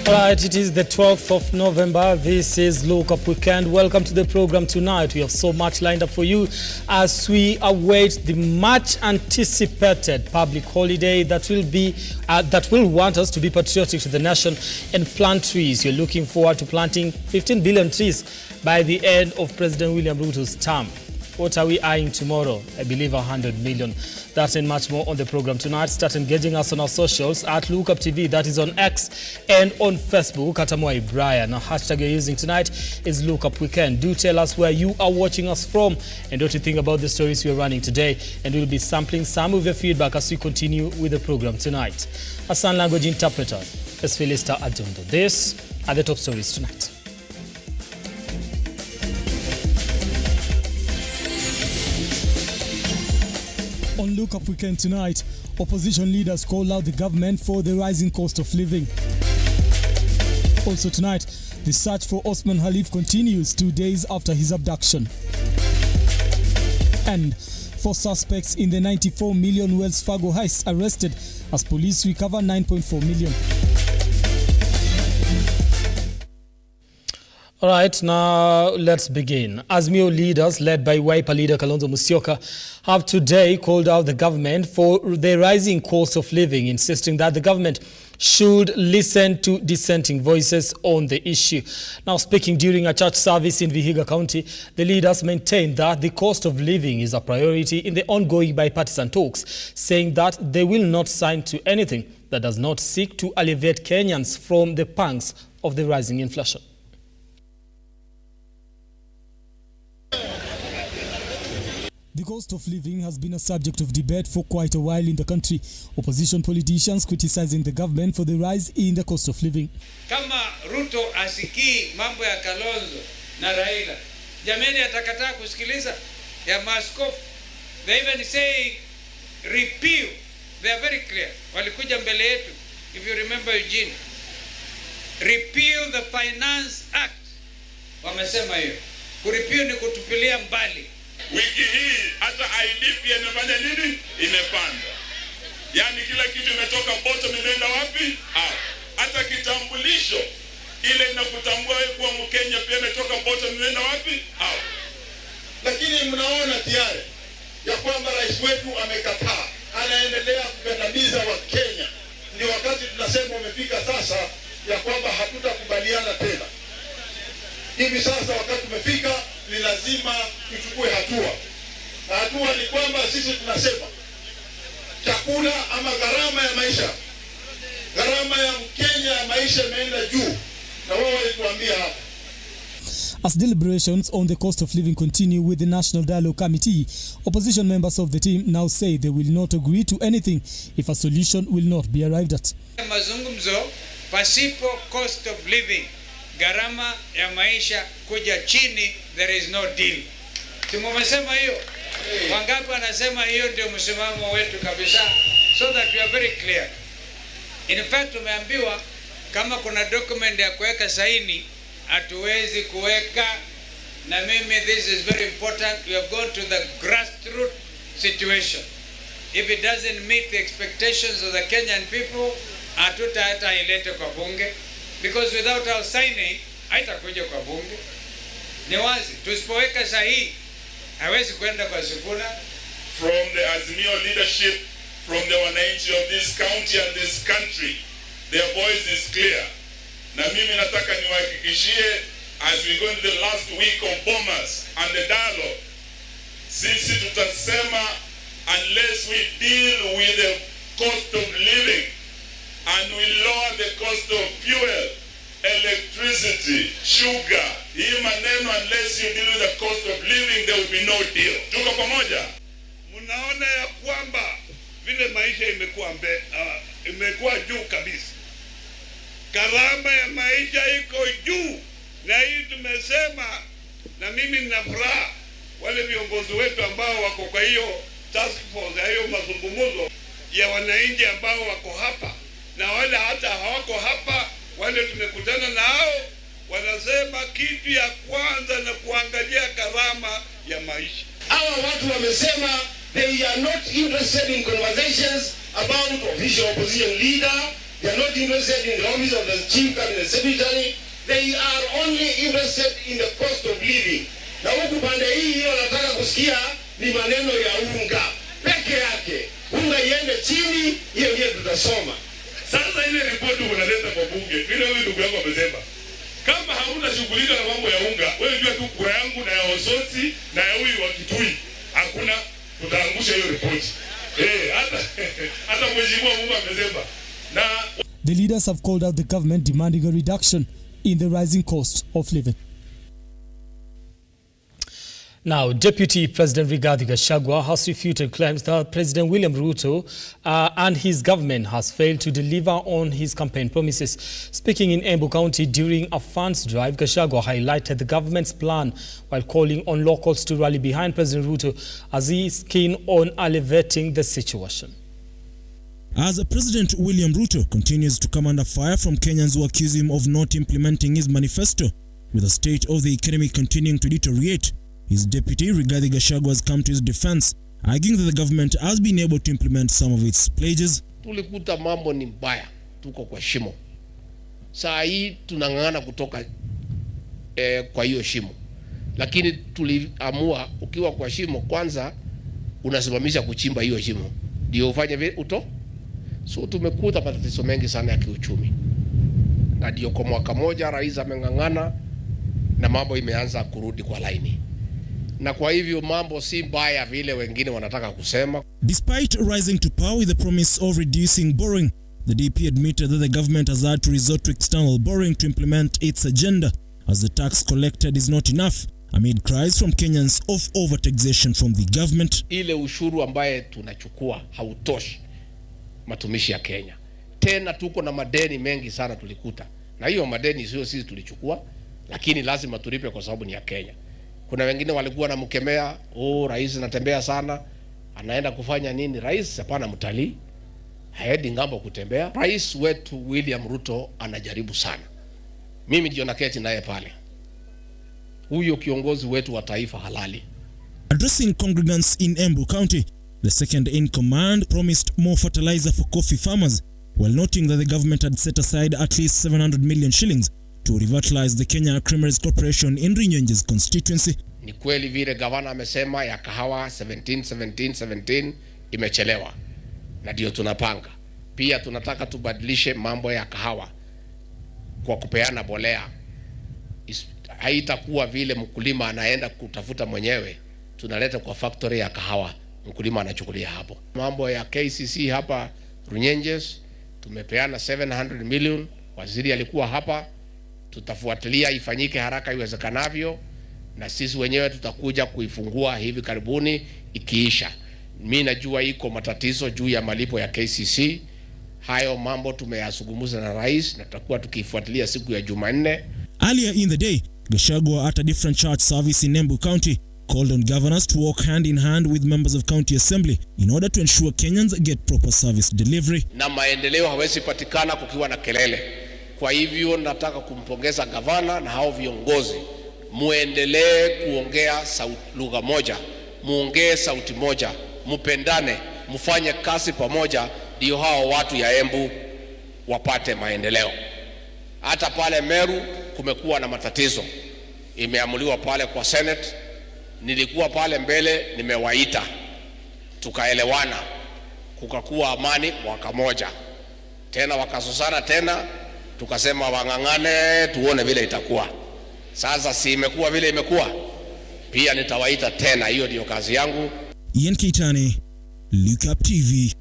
Alright, it is the 12th of November. This is Lookup Weekend. Welcome to the program tonight. We have so much lined up for you as we await the much anticipated public holiday that will want us to be patriotic to the nation and plant trees. You're looking forward to planting 15 billion trees by the end of President William Ruto's term. What are we eyeing tomorrow? I believe 100 million. That and much more on the program tonight. Start engaging us on our socials at Lookuptv, that is on X and on Facebook. Atamwai Brian. Our hashtag you're using tonight is Lookup Weekend. Do tell us where you are watching us from and what you think about the stories we're running today. And we'll be sampling some of your feedback as we continue with the program tonight. A sign language interpreter is Philista Ajondo. These are the top stories tonight. On Lookup Weekend tonight, opposition leaders call out the government for the rising cost of living. Also tonight, the search for Osman Khalif continues 2 days after his abduction. And 4 suspects in the 94 million Wells Fargo heist arrested as police recover 9.4 million. All right, now let's begin. Azimio leaders, led by Wiper leader Kalonzo Musyoka, have today called out the government for the rising cost of living, insisting that the government should listen to dissenting voices on the issue. Now, speaking during a church service in Vihiga County, the leaders maintained that the cost of living is a priority in the ongoing bipartisan talks, saying that they will not sign to anything that does not seek to alleviate Kenyans from the pangs of the rising inflation. The cost of living has been a subject of debate for quite a while in the country. Opposition politicians criticizing the government for the rise in the cost of living. Kama Ruto asikii mambo ya Kalonzo na Raila, jameni atakataa kusikiliza ya maaskofu. They even say repeal. They are very clear. Walikuja mbele yetu. If you remember Eugene. Repeal the Finance Act. Wamesema hiyo. Kurepeal ni kutupilia mbali. Wiki hii hata IDP imefanya nini? Imepanda. Yaani kila kitu imetoka bottom imeenda wapi? Hata kitambulisho ile inakutambua wewe kuwa Mkenya pia imetoka bottom imeenda wapi? Lakini mnaona tayari ya kwamba rais wetu amekataa, anaendelea kukandamiza Wakenya. Ni wakati tunasema umefika sasa ya kwamba hatutakubaliana tena. Hivi sasa wakati umefika, ni lazima tuchukue hatua. Na hatua ni kwamba sisi tunasema chakula ama gharama ya maisha. Gharama ya Mkenya ya maisha imeenda juu. Na wao walituambia hapa. As deliberations on the cost of living continue with the National Dialogue Committee, opposition members of the team now say they will not agree to anything if a solution will not be arrived at. Mazungumzo pasipo cost of living, gharama ya maisha kuja chini, there is no deal. Tumesema hiyo. Wangapi wanasema hiyo ndio msimamo wetu kabisa, so that we are very clear. In fact, tumeambiwa kama kuna document ya kuweka saini hatuwezi kuweka, na mimi this is very important. We have gone to the grassroots situation. If it doesn't meet the expectations of the Kenyan people, hata ilete kwa bunge, because without our signing haitakuja kwa bunge. Ni wazi tusipoweka sahihi hawezi kwenda kwa Sifuna. From the Azimio leadership, from the wananchi of this county and this country, their voice is clear. Na mimi nataka niwahakikishie, as we go into the last week of Bomas and the dialogue, sisi tutasema unless we deal with the cost of living and we lower the cost of fuel, electricity, sugar, hii maneno, unless you deal with the cost of living, there will be no deal. Tuko pamoja? Mnaona ya kwamba vile maisha imekuwa juu kabisa. Gharama ya maisha iko juu, na hii tumesema, na mimi nina furaha wale viongozi wetu ambao wako kwa hiyo task force, hiyo mazungumzo ya wananchi ambao wako hapa na wale hata hawako hapa, wale tumekutana nao, wanasema kitu ya kwanza na kuangalia gharama ya maisha. Hawa watu wamesema they are not interested in conversations about official opposition leader They are not interested in the office of the chief cabinet secretary. They are only interested in the cost of living. Na huku pande hii wanataka kusikia ni maneno ya unga peke yake. Unga iende chini, hiyo ndio tutasoma. Sasa ile ripoti unaleta kwa bunge, vile huyu ndugu yangu amesema, kama hauna shughulika na mambo ya unga, wewe jua tu kura yangu na ya Osotsi na ya huyu wa Kitui, hakuna, tutaangusha hiyo ripoti. Hata mheshimiwa Mungu amesema. Na the leaders have called out the government demanding a reduction in the rising cost of living. Now, Deputy President Rigathi Gachagua has refuted claims that President William Ruto and his government has failed to deliver on his campaign promises. Speaking in Embu County during a funds drive, Gachagua highlighted the government's plan while calling on locals to rally behind President Ruto as he is keen on elevating the situation. As President William Ruto continues to come under fire from Kenyans who accuse him of not implementing his manifesto, with the state of the economy continuing to deteriorate, his deputy Rigathi Gachagua has come to his defense, arguing that the government has been able to implement some of its pledges. Tulikuta mambo ni mbaya, tuko kwa shimo. Saa hii tunang'ang'ana kutoka kwa hiyo shimo. Lakini tuliamua ukiwa kwa shimo kwanza unasimamisha kuchimba hiyo shimo. Ndio ufanye vile uto. So tumekuta matatizo mengi sana ya kiuchumi. Na ndio kwa mwaka moja rais ameng'ang'ana na mambo imeanza kurudi kwa laini. Na kwa hivyo mambo si mbaya vile wengine wanataka kusema. Despite rising to power with the promise of reducing borrowing, the DP admitted that the government has had to resort to external borrowing to implement its agenda, as the tax collected is not enough, amid cries from Kenyans of overtaxation from the government. Ile ushuru ambaye tunachukua hautoshi matumishi ya Kenya. Tena tuko na madeni mengi sana tulikuta. Na hiyo madeni sio sisi tulichukua, lakini lazima tulipe kwa sababu ni ya Kenya. Kuna wengine walikuwa na mkemea, rais anatembea sana, anaenda kufanya nini? Rais hapana mtalii, haendi ngambo kutembea. Rais wetu William Ruto anajaribu sana. Mimi ndio naketi naye pale. Huyo kiongozi wetu wa taifa halali. Addressing congregants in Embu County, the second in command promised more fertilizer for coffee farmers, while noting that the government had set aside at least 700 million shillings to revitalize the Kenya Creameries Corporation in Rinyenje's constituency. Ni kweli vile gavana amesema ya kahawa 17 imechelewa. Na ndio tunapanga. Pia tunataka tubadilishe mambo ya kahawa kwa kupeana bolea. Haitakuwa vile mkulima anaenda kutafuta mwenyewe, tunaleta kwa factory ya kahawa, mkulima anachukulia hapo. Mambo ya KCC hapa Runyenjes tumepeana 700 million, waziri alikuwa hapa. Tutafuatilia ifanyike haraka iwezekanavyo, na sisi wenyewe tutakuja kuifungua hivi karibuni ikiisha. Mimi najua iko matatizo juu ya malipo ya KCC. Hayo mambo tumeyazungumza na rais na tutakuwa tukifuatilia siku ya Jumanne. Earlier in the day, Gachagua at a different church service in Embu County called on governors to work hand in hand with members of county assembly in order to ensure Kenyans get proper service delivery. Na maendeleo hawezi patikana kukiwa na kelele. Kwa hivyo nataka kumpongeza gavana na hao viongozi. Muendelee kuongea lugha moja, muongee sauti moja, mupendane, mufanye kazi pamoja, ndio hao watu ya Embu wapate maendeleo. Hata pale Meru kumekuwa na matatizo. Imeamuliwa pale kwa Senate. Nilikuwa pale mbele, nimewaita. Tukaelewana. Kukakuwa amani mwaka moja. Tena wakasosana tena, tukasema wang'ang'ane tuone vile itakuwa. Sasa si imekuwa vile imekuwa. Pia nitawaita tena, hiyo ndio kazi yangu. Ian Keitani, Lookuptv.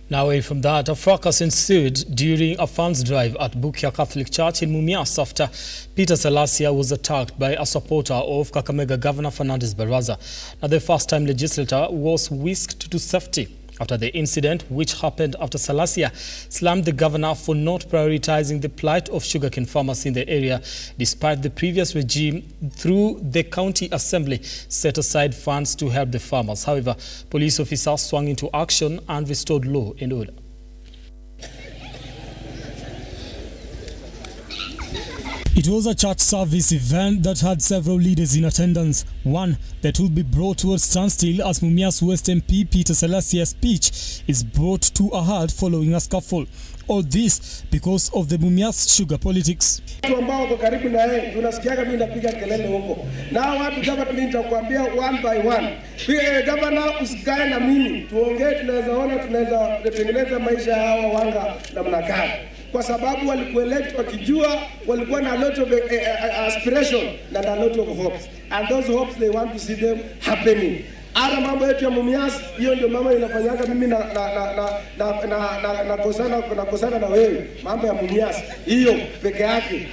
Now away from that, a fracas ensued during a funds drive at Bukia Catholic Church in Mumias after Peter Salia was attacked by a supporter of Kakamega Governor Fernandez Baraza. Now the first-time legislator was whisked to safety after the incident, which happened after Salia slammed the governor for not prioritizing the plight of sugarcane farmers in the area, despite the previous regime through the county assembly set aside funds to help the farmers. However, police officers swung into action and restored law and order. It was a church service event that had several leaders in attendance. One that will be brought to a standstill as Mumias West MP Peter Salasia's speech is brought to a halt following a scuffle. All this because of the Mumias sugar politics. Watu ambao wako karibu na yeye unasikiaga mimi napiga kelele huko. Na watu kama nitakwambia one by one. Pia governor usikae na mimi. Tuongee, tunaweza kutengeneza maisha ya hawa wanga namna gani? Kwa sababu walikuelect wakijua walikuwa na a lot of aspiration and a lot of hopes, and those hopes they want to see them happening. Ara mambo yetu ya Mumias, hiyo ndio mama inafanyaga mimi na kosana na wewe, mambo ya Mumias hiyo peke yake.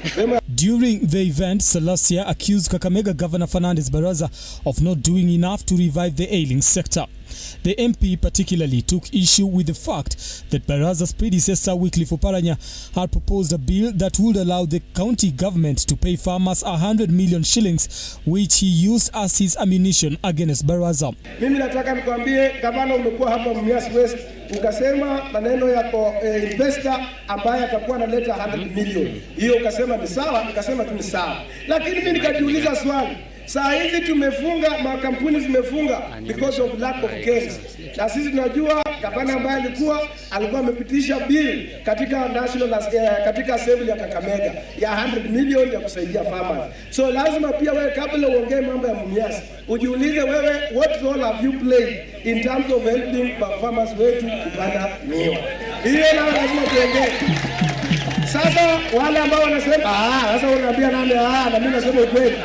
During the event, Salasia accused Kakamega Governor Fernandez Baraza of not doing enough to revive the ailing sector. The MP particularly took issue with the fact that Baraza's predecessor Wycliffe Oparanya had proposed a bill that would allow the county government to pay farmers 100 million shillings, which he used as his ammunition against Baraza. Mimi nataka nikwambie gavana, umekuwa hapa Mumias West ukasema maneno yako investor ambaye atakuwa analeta 100 million. Hiyo ukasema ni sawa, nikasema tu ni sawa. Lakini mimi nikajiuliza swali. Saa hizi tumefunga, makampuni zimefunga because of lack of gains. Na sisi tunajua gavana ambaye alikuwa amepitisha bill katika katika assembly ya Kakamega ya 100 million ya kusaidia farmers. So lazima pia wewe kabla uongee mambo ya Mumias, ujiulize wewe what role have you played in terms of helping farmers wetu kupanda miwa. Hiyo na lazima tuongee. Sasa wale ambao wanasema sasa unaambia nani na mimi nasema ukweli.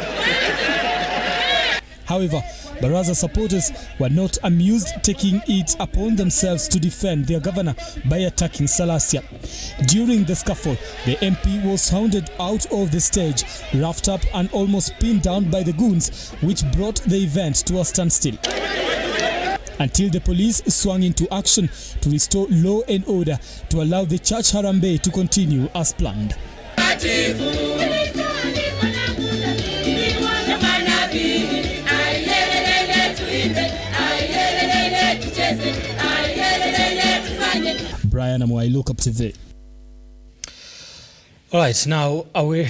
However, Baraza supporters were not amused, taking it upon themselves to defend their governor by attacking Salasia. During the scuffle, the MP was hounded out of the stage, roughed up and almost pinned down by the goons, which brought the event to a standstill. Until the police swung into action to restore law and order to allow the church Harambee to continue as planned. Brian Amwai, Lookuptv. All right, now away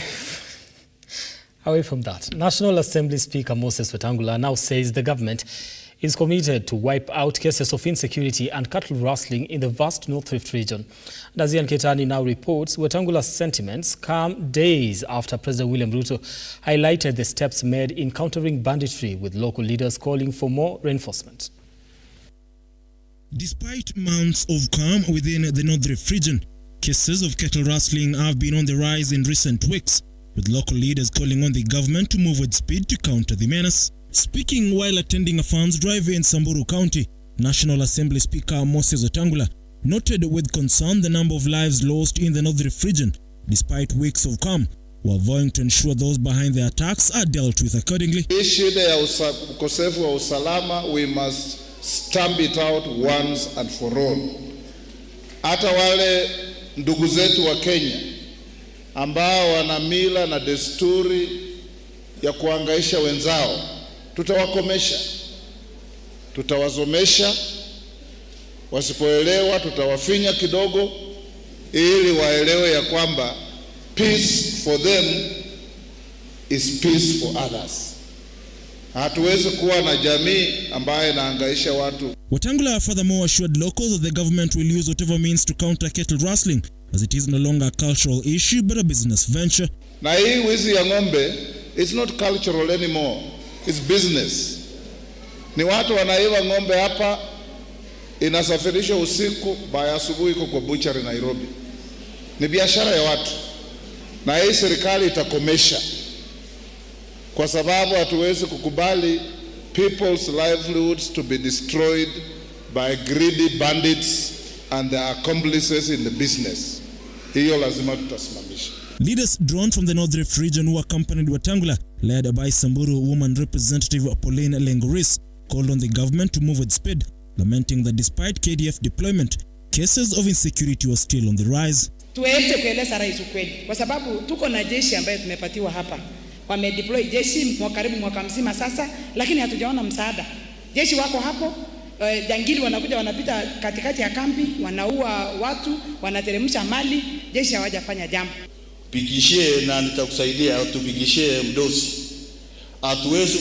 from that, National Assembly Speaker Moses Wetangula now says the government is committed to wipe out cases of insecurity and cattle rustling in the vast North Rift region. And as Ian Ketani now reports, Wetangula's sentiments come days after President William Ruto highlighted the steps made in countering banditry, with local leaders calling for more reinforcement. Despite months of calm within the North Rift region, cases of cattle rustling have been on the rise in recent weeks, with local leaders calling on the government to move with speed to counter the menace. Speaking while attending a farms drive in Samburu County, National Assembly Speaker Moses Wetangula noted with concern the number of lives lost in the North Rift region, despite weeks of calm, while vowing to ensure those behind the attacks are dealt with accordingly. Hii shida ya ukosefu wa usalama, we must stamp it out once and for all. Hata wale ndugu zetu wa Kenya ambao wana mila na desturi ya kuangaisha wenzao, tutawakomesha, tutawazomesha. Wasipoelewa tutawafinya kidogo, ili waelewe ya kwamba peace for them is peace for others. Hatuwezi kuwa na jamii ambayo inaangaisha watu. Wetangula furthermore assured locals that the government will use whatever means to counter cattle rustling, as it is no longer a cultural issue but a business venture. Na hii wizi ya ng'ombe, it's not cultural anymore, it's business. Ni watu wanaiba ng'ombe hapa, inasafirishwa usiku, baya asubuhi iko kwa butchery Nairobi. Ni biashara ya watu, na hii serikali itakomesha, kwa sababu hatuwezi kukubali people's livelihoods to be destroyed by greedy bandits and their accomplices in the business. Hiyo lazima tutasimamisha. Leaders drawn from the North Rift region who accompanied Wetangula, led by Samburu woman representative Pauline Lengoris, called on the government to move with speed, lamenting that despite KDF deployment, cases of insecurity were still on the rise. Tuweze kueleza rais ukweli, kwa sababu tuko na jeshi ambayo tumepatiwa hapa. Wamedeploy jeshi karibu mwaka mzima sasa, lakini hatujaona msaada. Jeshi wako hapo, jangili wanakuja wanapita katikati ya kambi, wanaua watu, wanateremsha mali, jeshi hawajafanya jambo. pikishie na nitakusaidia tupikishie mdosi. Hatuwezi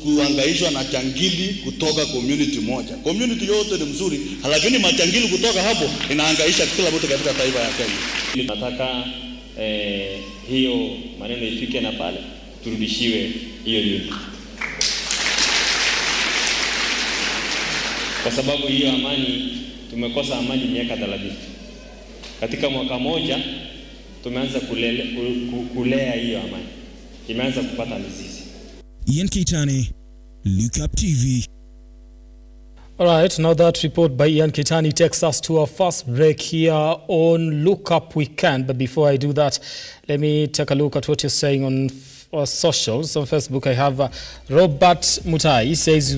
kuangaishwa na changili kutoka community moja. Community yote ni mzuri, lakini machangili kutoka hapo inaangaisha kila mtu katika taifa ya Kenya. Nataka hiyo maneno ifike na pale turudishiwe hiyo unit. Kwa sababu hiyo amani, tumekosa amani miaka 30. Katika mwaka moja tumeanza kulea hiyo amani. Imeanza kupata mizizi. Ian Kitani, Lookuptv. All right, now that report by Ian Kitani takes us to our first break here on Look Up Weekend. But before I do that, let me take a look at what you're saying on socials. On Facebook, I have Robert Mutai. He says,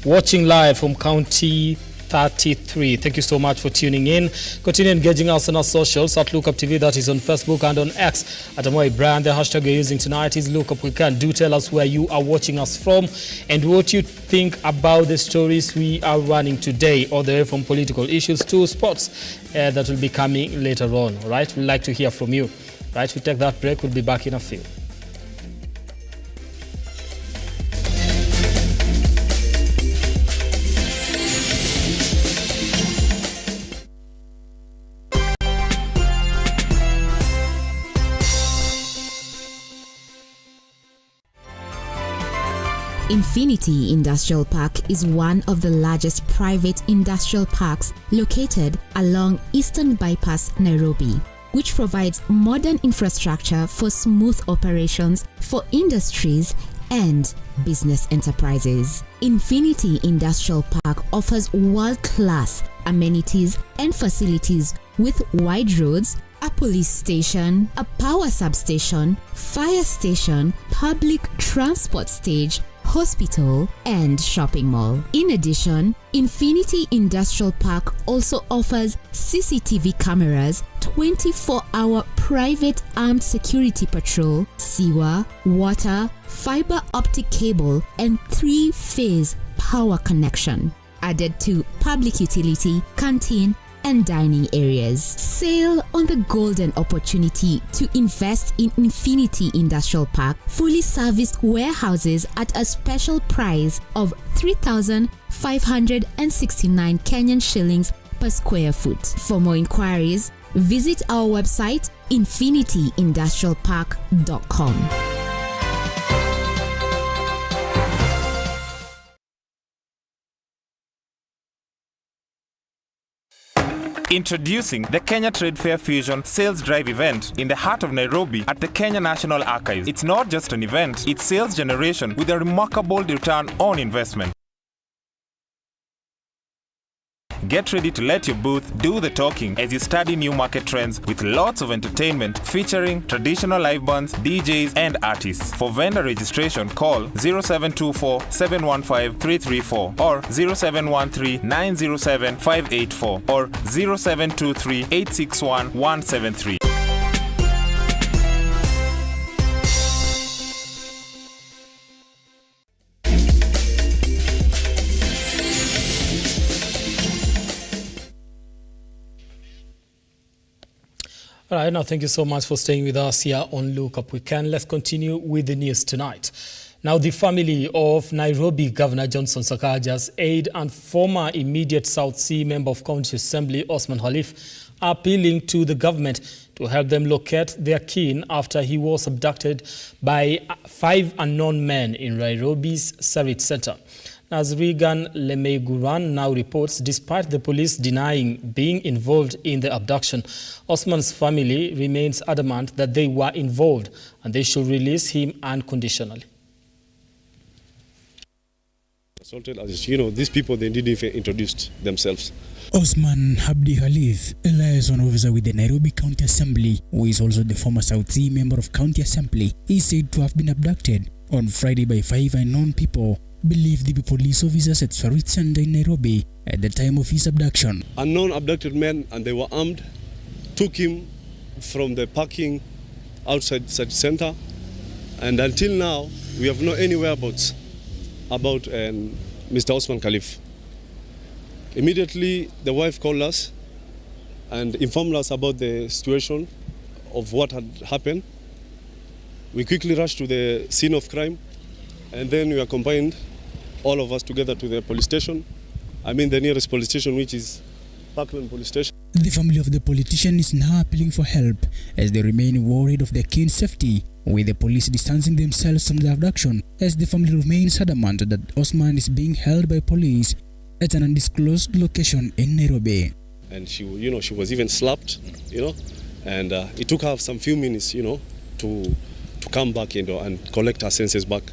watching live from County 33. Thank you so much for tuning in. Continue engaging us on our socials at Lookuptv, that is on Facebook, and on X at Amoy Brand. The hashtag we're using tonight is Look Up Weekend. Do tell us where you are watching us from and what you think about the stories we are running today, all the way from political issues to sports that will be coming later on. All right, we'd like to hear from you. Right, we take that break. We'll be back in a few. Infinity Industrial Park is one of the largest private industrial parks located along Eastern Bypass, Nairobi, which provides modern infrastructure for smooth operations for industries and business enterprises. Infinity Industrial Park offers world-class amenities and facilities with wide roads, a police station, a power substation, fire station, public transport stage, hospital, and shopping mall. In addition, Infinity Industrial Park also offers CCTV cameras, 24-hour private armed security patrol, sewer, water, fiber optic cable, and 3-phase power connection, added to public utility, canteen, and dining areas. Sail on the golden opportunity to invest in Infinity Industrial Park, fully serviced warehouses at a special price of 3,569 Kenyan shillings per square foot. For more inquiries, visit our website infinityindustrialpark.com. Introducing the Kenya Trade Fair Fusion Sales Drive event in the heart of Nairobi at the Kenya National Archives. It's not just an event, it's sales generation with a remarkable return on investment. Get ready to let your booth do the talking as you study new market trends with lots of entertainment featuring traditional live bands, DJs, and artists. For vendor registration, call 0724 715 334 or 0713 907 584 or 0723 861 173. All right, now thank you so much for staying with us here on Look Up Weekend. Let's continue with the news tonight. Now, the family of Nairobi Governor Johnson Sakaja's aide and former immediate South Sea Member of County Assembly Osman Khalif are appealing to the government to help them locate their kin after he was abducted by 5 unknown men in Nairobi's Sarit Center. As Regan Lemeguran now reports, despite the police denying being involved in the abduction, Osman's family remains adamant that they were involved and they should release him unconditionally. Assaulted, as you know, these people, they didn't even introduce themselves. Osman Abdi Khalif, a liaison officer with the Nairobi County Assembly, who is also the former South Sea Member of County Assembly, is said to have been abducted on Friday by 5 unknown people, believed to be police officers at Sarit Center in Nairobi at the time of his abduction. Unknown abducted men, and they were armed, took him from the parking outside Sarit Center, and until now, we have no any whereabouts about Mr. Osman Khalif. Immediately, the wife called us and informed us about the situation of what had happened. We quickly rushed to the scene of crime, and then we accompanied all of us together to the police station. I mean the nearest police station, which is Parkland Police Station. The family of the politician is now appealing for help as they remain worried of their keen's safety, with the police distancing themselves from the abduction, as the family remains adamant that Osman is being held by police at an undisclosed location in Nairobi. And she was even slapped, and it took her some few minutes, to come back, and collect her senses back,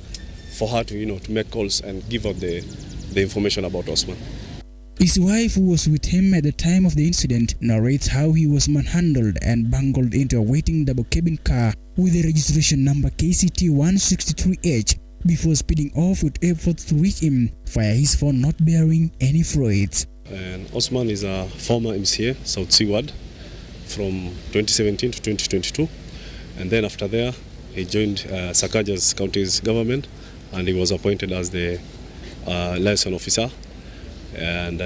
for her to, to make calls and give out the information about Osman. His wife, who was with him at the time of the incident, narrates how he was manhandled and bungled into a waiting double cabin car with a registration number KCT 163H before speeding off with efforts to reach him via his phone not bearing any fruits. And Osman is a former MCA, South Sea Ward, from 2017 to 2022. And then after there, he joined Sakaja's county's government, and he was appointed as the liaison officer. And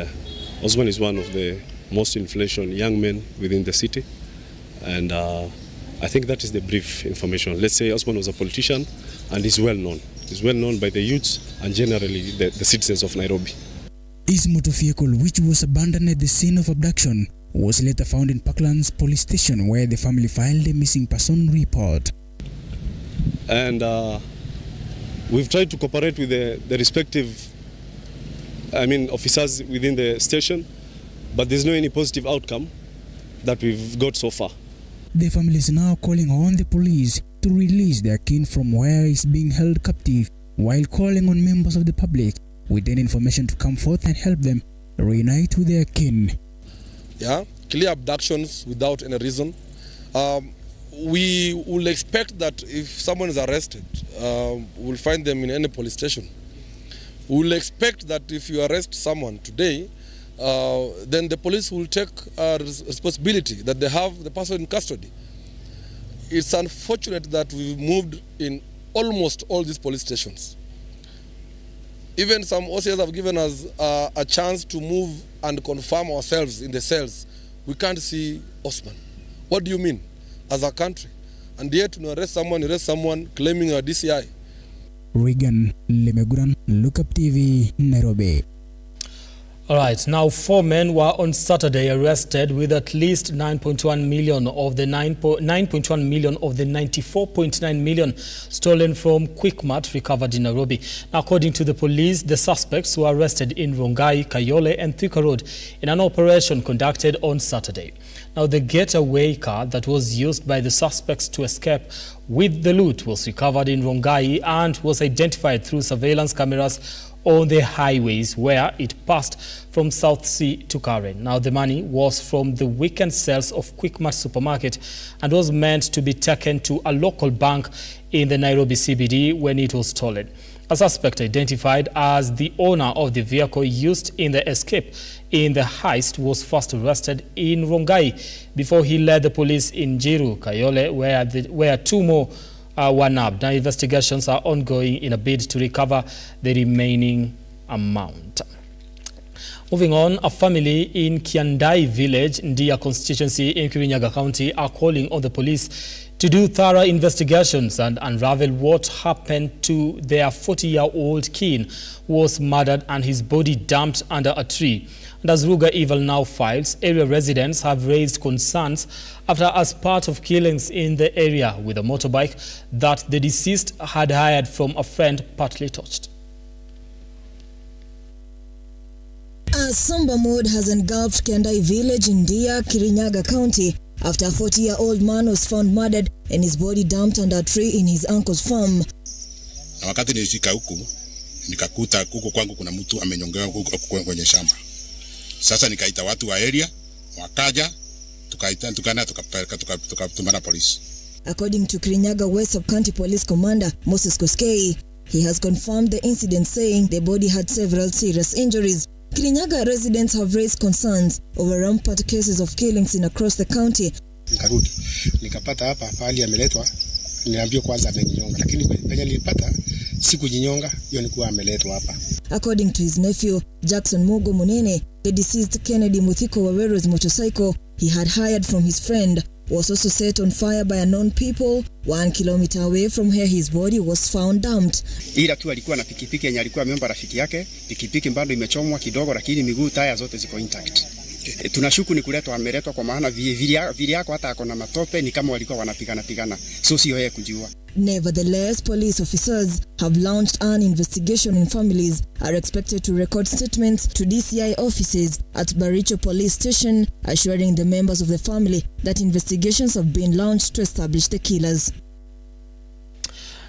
Osman is one of the most influential young men within the city. And I think that is the brief information. Let's say Osman was a politician, and he's well known. He's well known by the youths and generally the citizens of Nairobi. His motor vehicle, which was abandoned at the scene of abduction, was later found in Parkland's police station, where the family filed a missing person report. And we've tried to cooperate with the respective officers within the station, but there's no any positive outcome that we've got so far. The family is now calling on the police to release their kin from where he's being held captive, while calling on members of the public with any information to come forth and help them reunite with their kin. Clear abductions without any reason. We will expect that if someone is arrested, we'll find them in any police station. We will expect that if you arrest someone today, then the police will take responsibility that they have the person in custody. It's unfortunate that we've moved in almost all these police stations. Even some OCS have given us a chance to move and confirm ourselves in the cells. We can't see Osman. What do you mean as a country? And yet to arrest someone claiming a DCI. Regan Lemeguran, Lookuptv, Nairobi. All right, now 4 men were on Saturday arrested with at least 9.1 million of the 9.1 million of the 94.9 million stolen from Quickmart recovered in Nairobi. Now, according to the police, the suspects were arrested in Rongai, Kayole and Thika Road in an operation conducted on Saturday. Now, the getaway car that was used by the suspects to escape with the loot was recovered in Rongai and was identified through surveillance cameras on the highways where it passed from South Sea to Karen. Now, the money was from the weekend sales of Quickmart supermarket and was meant to be taken to a local bank in the Nairobi CBD when it was stolen. A suspect identified as the owner of the vehicle used in the escape in the heist was first arrested in Rongai before he led the police in Jiru, Kayole, where 2 more were nabbed. Now, investigations are ongoing in a bid to recover the remaining amount. Moving on, a family in Kiandai village, Ndia constituency in Kirinyaga County, are calling on the police to do thorough investigations and unravel what happened to their 40-year-old kin who was murdered and his body dumped under a tree. And as Ruga Evil now files, area residents have raised concerns after, as part of killings in the area with a motorbike that the deceased had hired from a friend, partly touched. A somber mood has engulfed Kiandai village in Ndia, Kirinyaga County after a 40-year-old man was found murdered and his body dumped under a tree in his uncle's farm. Na wakati nilifika huku, nikakuta huko kwangu kuna mtu amenyongewa huko kwenye shamba. Sasa nikaita watu wa area, wakaja, tukatumana polisi. According to Kirinyaga West Sub-County Police Commander Moses Koskei, he has confirmed the incident, saying the body had several serious injuries. Kirinyaga residents have raised concerns over rampant cases of killings in across the county. Nikarudi, nikapata hapa pahali ameletwa, niambiwa kwanza amenyonga, lakini penye nilipata sikujinyonga, hiyo ni kuwa ameletwa hapa. According to his nephew, Jackson Munene, the deceased Kennedy Muthiko Wawero's motorcycle he had hired from his friend was also set on fire by unknown people 1 kilometer away from where his body was found dumped. Ila tu alikuwa na pikipiki yenye alikuwa amempa rafiki yake. Pikipiki bado imechomwa kidogo, lakini miguu taya zote ziko intact. Tunashuku ni ameletwa kwa maana vili yako hata akona matope ni kama walikuwa wanapigana. So sio yeye kujua. Nevertheless, police officers have launched an investigation and families are expected to record statements to DCI offices at Baricho police station, assuring the members of the family that investigations have been launched to establish the killers.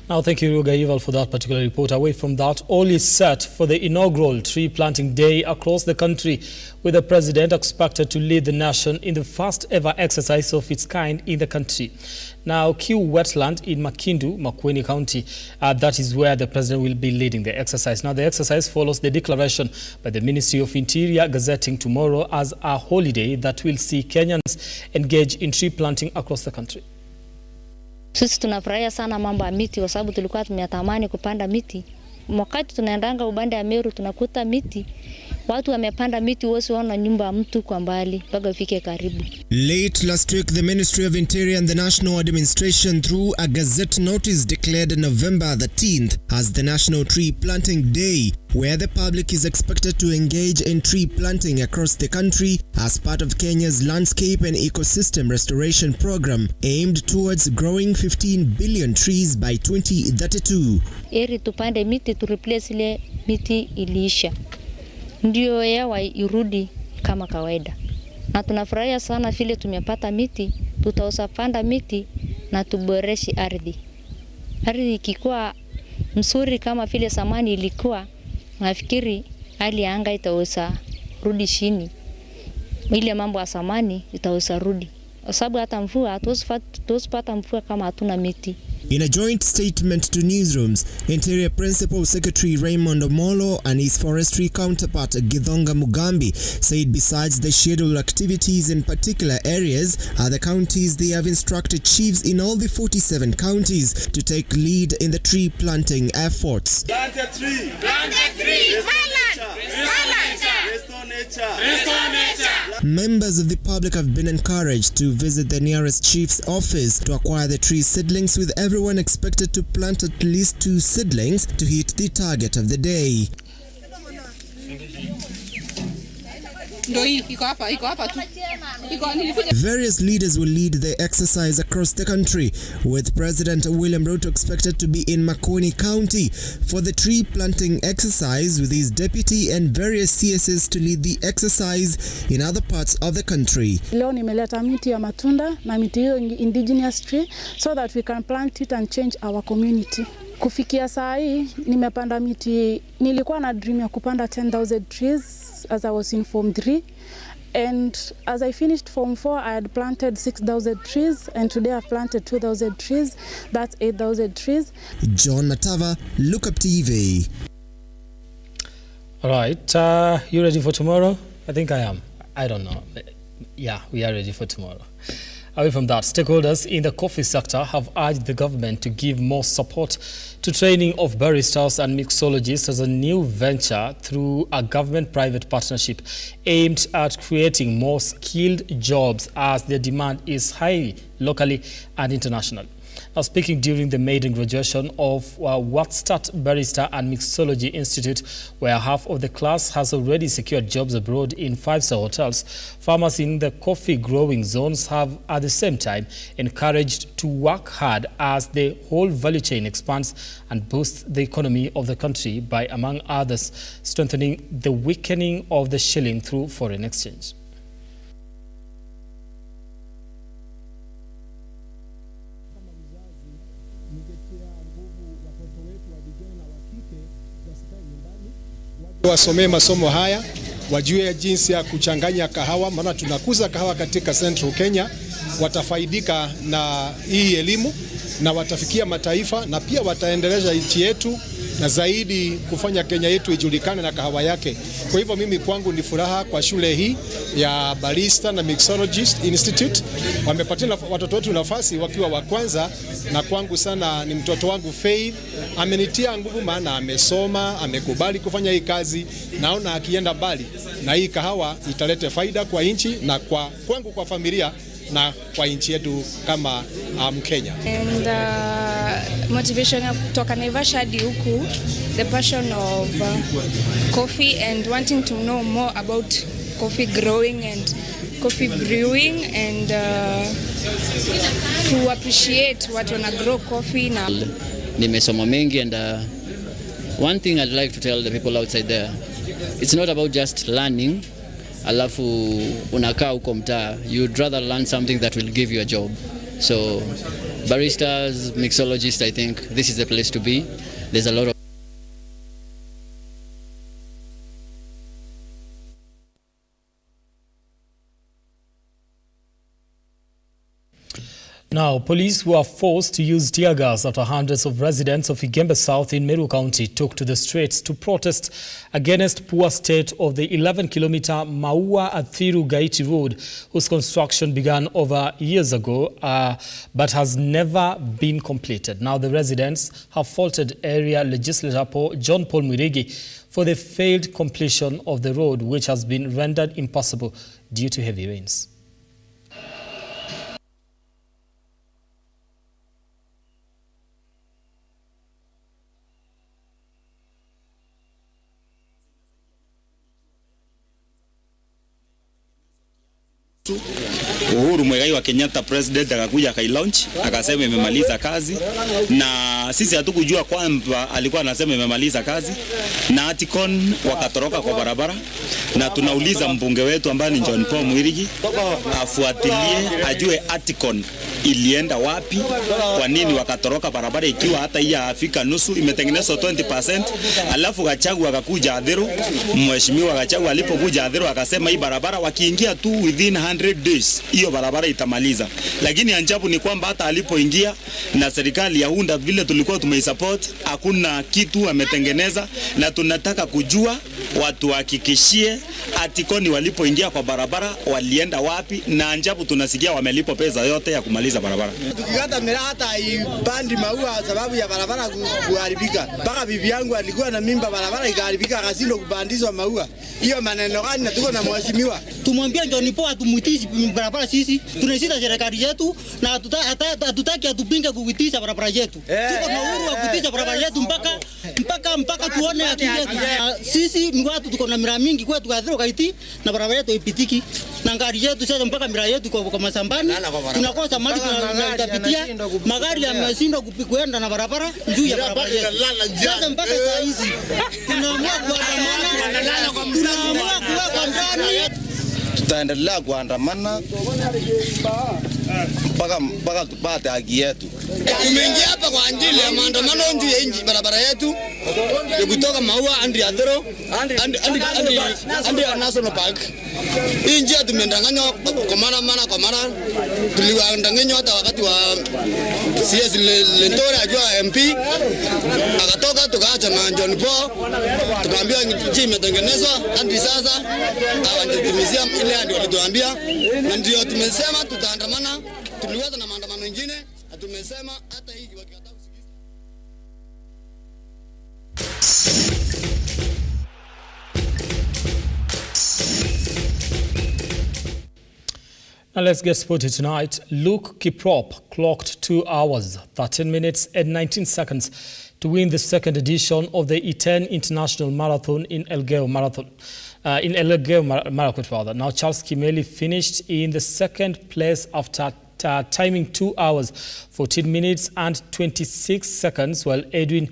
Now, thank you, Ruga Ival, for that particular report. Away from that, all is set for the inaugural tree planting day across the country, with the president expected to lead the nation in the first ever exercise of its kind in the country. Now, Q Wetland in Makindu, Makueni County, that is where the president will be leading the exercise. Now, the exercise follows the declaration by the Ministry of Interior gazetting tomorrow as a holiday that will see Kenyans engage in tree planting across the country. Sisi tunafurahia sana mambo ya miti kwa sababu tulikuwa tumetamani kupanda miti. Wakati tunaendanga ubande ya Meru tunakuta miti. Watu wamepanda miti wasiona nyumba ya mtu kwa mbali mpaka ufike karibu. Late last week, the Ministry of Interior and the National Administration through a Gazette notice declared November the 10th as the National Tree Planting Day, where the public is expected to engage in tree planting across the country as part of Kenya's landscape and ecosystem restoration program aimed towards growing 15 billion trees by 2032. Eri tupande miti tu replace ile miti iliisha. Ndio hewa irudi kama kawaida. Na tunafurahia sana vile tumepata miti, tutausapanda miti na tuboreshe ardhi. Ardhi ikikuwa mzuri kama vile zamani ilikuwa, nafikiri hali ya anga itaweza rudi chini. Ile mambo ya zamani itaweza rudi. Kwa sababu hata mvua hatupata mvua kama hatuna miti. In a joint statement to newsrooms, Interior Principal Secretary Raymond Omolo and his forestry counterpart Githonga Mugambi said besides the scheduled activities in particular areas, other counties they have instructed chiefs in all the 47 counties to take lead in the tree planting efforts. Plant a tree! Plant a tree! Restore nature! Restore nature! Members of the public have been encouraged to visit the nearest chief's office to acquire the tree seedlings, with everyone expected to plant at least 2 seedlings to hit the target of the day. Various leaders will lead the exercise across the country, with President William Ruto expected to be in Makueni County for the tree planting exercise, with his deputy and various CSs to lead the exercise in other parts of the country. Leo nimeleta miti ya matunda na miti hiyo indigenous tree so that we can plant it and change our community. Kufikia saa hii nimepanda miti, nilikuwa na dream ya kupanda 10,000 trees as I was in Form 3, and as I finished Form 4 I had planted 6,000 trees, and today I've planted 2,000 trees. That's 8,000 trees. John Matava, Lookuptv. All right, you ready for tomorrow? I think I am. I don't know. Yeah, we are ready for tomorrow. Away from that, stakeholders in the coffee sector have urged the government to give more support to training of baristas and mixologists as a new venture through a government-private partnership aimed at creating more skilled jobs, as the demand is high locally and internationally. Now, speaking during the maiden graduation of Watstart Barista and Mixology Institute, where half of the class has already secured jobs abroad in 5-star hotels, farmers in the coffee growing zones have at the same time encouraged to work hard as the whole value chain expands and boosts the economy of the country by, among others, strengthening the weakening of the shilling through foreign exchange. Wasomee masomo haya, wajue jinsi ya kuchanganya kahawa, maana tunakuza kahawa katika Central Kenya. Watafaidika na hii elimu na watafikia mataifa, na pia wataendeleza nchi yetu na zaidi kufanya Kenya yetu ijulikane na kahawa yake. Kwa hivyo mimi kwangu ni furaha kwa shule hii ya Barista na Mixologist Institute. Wamepatia watoto wetu nafasi wakiwa wa kwanza, na kwangu sana ni mtoto wangu Faith. Amenitia nguvu, maana amesoma, amekubali kufanya hii kazi. Naona akienda mbali na hii kahawa italete faida kwa nchi na kwangu kwa familia na kwa nchi yetu kama Kenya. And motivation kutoka Naivasha hadi huku, the passion of coffee and wanting to know more about coffee growing and coffee brewing and to appreciate what wanna grow coffee now. Nimesoma mengi and one thing I'd like to tell the people outside there, it's not about just learning alafu unakaa huko mtaa. You'd rather learn something that will give you a job. So baristas, mixologists, I think this is the place to be. There's a lot of Now, police were forced to use tear gas after hundreds of residents of Igembe South in Meru County took to the streets to protest against poor state of the 11-kilometer Maua-Athiru Gaiti Road, whose construction began over years ago but has never been completed. Now, the residents have faulted area legislator John Paul Mwirigi for the failed completion of the road, which has been rendered impossible due to heavy rains. Uhuru Muigai wa Kenyatta president akakuja akailaunch akasema imemaliza kazi, na sisi hatukujua kwamba alikuwa anasema imemaliza kazi, na Aticon wakatoroka kwa barabara, na tunauliza mbunge wetu ambaye ni John Paul Mwirigi afuatilie ajue Aticon ilienda wapi, kwa nini wakatoroka barabara ikiwa hata hii afika nusu imetengenezwa 20%. Alafu Gachagua akakuja Athiru, mheshimiwa Gachagua alipokuja Athiru akasema hii barabara wakiingia tu within 100 days hiyo barabara itamaliza. Lakini ajabu ni kwamba hata alipoingia na serikali ya Unda vile tulikuwa tumeisupport, hakuna kitu ametengeneza, na tunataka kujua watu hakikishie Aticon walipoingia kwa barabara walienda wapi, na ajabu tunasikia wamelipo pesa yote ya kumaliza barabara. Tukikata mira hata ipandi maua sababu ya barabara kuharibika. Mpaka bibi yangu alikuwa na mimba, barabara ikaharibika akashindwa kupandizwa maua. Hiyo maneno gani? Na tuko na mheshimiwa. Tumwambia John Paul atumwitishi barabara, sisi tunasita serikali yetu na hatutaki atupinge kuitisha barabara yetu. Tuko na uhuru wa kuitisha barabara yetu mpaka tuone haki yetu. Sisi ni watu tuko na mira mingi kwa tukadhiro kaiti na barabara yetu ipitiki. Na ngari yetu sasa mpaka mira yetu kwa masambani tunakosa mali tunatapitia, magari yameshindwa kuenda na barabara juu ya barabara yetu. Sasa mpaka saa hizi tunaamua kuandamana, tunaamua kuwa ndani. Tutaendelea kuandamana mpaka tupate haki yetu. Tumeingia hapa kwa ajili ya maandamano juu ya inji barabara yetu ya kutoka Maua hadi Athiru hadi National Park. Hii njia tumendanganywa kwa mara tuliwadanganywa hata wakati wa CS Lentore ajua MP akatoka, tukaacha na John Paul tukaambiwa njia imetengenezwa hadi sasa hawajatimizia ile ndio walituambia, na ndio tumesema tutaandamana. Tuliweza na maandamano mengine na tumesema hata hii wakikataa kusikiza. Now let's get sporty tonight. Lookuptv clocked 2 hours, 13 minutes and 19 seconds to win the second edition of the E10 International Marathon in Elgeyo Marathon. Now Charles Kimeli finished in the second place after timing 2 hours, 14 minutes and 26 seconds, while Edwin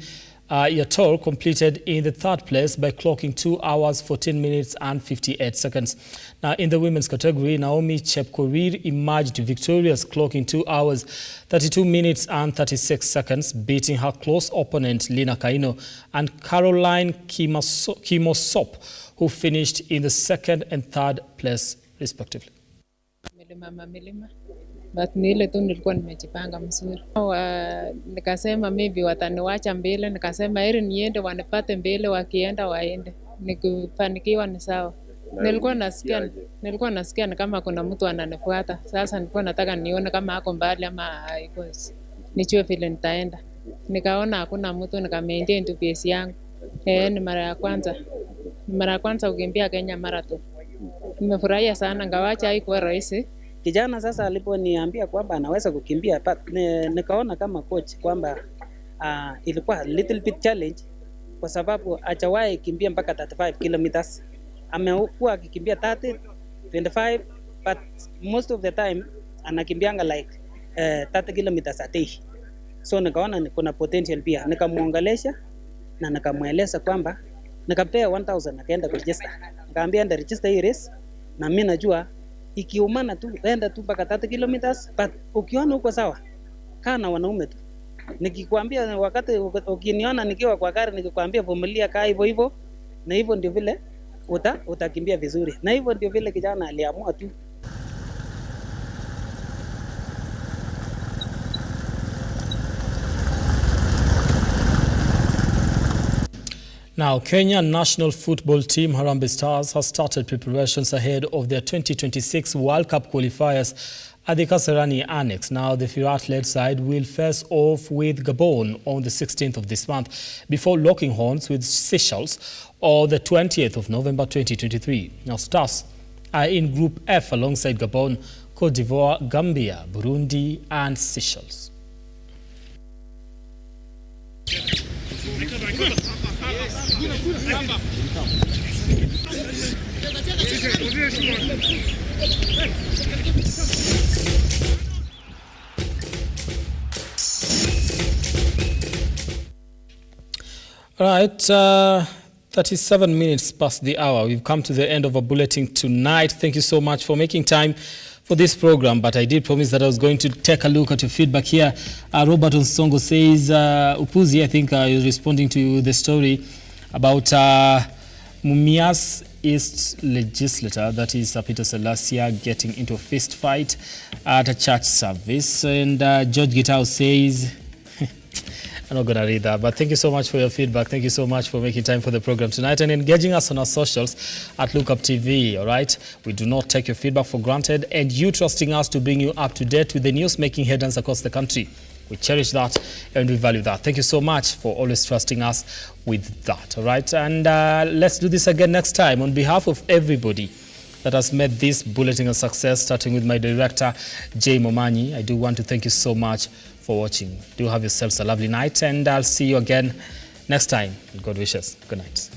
Yator completed in the third place by clocking 2 hours, 14 minutes and 58 seconds. Now in the women's category, Naomi Chepkorir emerged victorious, clocking 2 hours, 32 minutes and 36 seconds, beating her close opponent Lina Kaino and Caroline Kimosop, who finished in the second and third place respectively. But nile tu nilikuwa nimejipanga mzuri. Nikasema maybe wataniwacha mbele, nikasema heri niende wanipate mbele, wakienda waende. Nikifanikiwa ni sawa. Nilikuwa nasikia ni kama kuna mtu ananifuata. Sasa nilikuwa nataka nione kama hako mbali ama haiko. Nijue vile nitaenda. Nikaona hakuna mtu, nikamaintain tu pace yangu. Ni mara ya kwanza. Mara ya kwanza kukimbia Kenya Marathon. Nimefurahia sana, ngawacha haikuwa rahisi. Kijana sasa aliponiambia kwamba anaweza kukimbia, nikaona kama coach kwamba ilikuwa little bit challenge kwa sababu hajawahi kimbia mpaka 35 kilometers. Amekuwa akikimbia 30, 25, but most of the time anakimbianga like 30 kilometers a day. So nikaona kuna potential pia. Nikamuongelesha na nikamweleza kwamba nikapea 1000 akaenda register. Nikamwambia enda register hii race na mimi najua ikiumana tu enda tu mpaka 30 kilometers, but ukiona uko sawa kana wanaume tu. Nikikwambia wakati ukiniona nikiwa kwa gari nikikwambia vumilia, kaa hivyo hivyo, na hivyo ndio vile utakimbia vizuri. Na hivyo ndio vile kijana aliamua tu. Now, Kenya national football team Harambee Stars has started preparations ahead of their 2026 World Cup qualifiers at the Kasarani Annex. Now, the Firat-led side will face off with Gabon on the 16th of this month before locking horns with Seychelles on the 20th of November 2023. Now, Stars are in Group F alongside Gabon, Cote d'Ivoire, Gambia, Burundi and Seychelles. All right, 37 minutes past the hour. We've come to the end of our bulletin tonight. Thank you so much for making time for this program, but I did promise that I was going to take a look at your feedback here. Robert Onsongo says, Upuzi, I think is responding to the story about Mumias East legislator, that is Peter Salia, getting into a fist fight at a church service. And George Gitao says, I'm not going to read that, but thank you so much for your feedback. Thank you so much for making time for the program tonight and engaging us on our socials at Lookuptv, all right? We do not take your feedback for granted, and you trusting us to bring you up to date with the news making headlines across the country. We cherish that and we value that. Thank you so much for always trusting us with that, all right? And let's do this again next time. On behalf of everybody that has made this bulletin a success, starting with my director, Jay Momanyi, I do want to thank you so much for watching. Do have yourselves a lovely night, and I'll see you again next time. God wishes. Good night.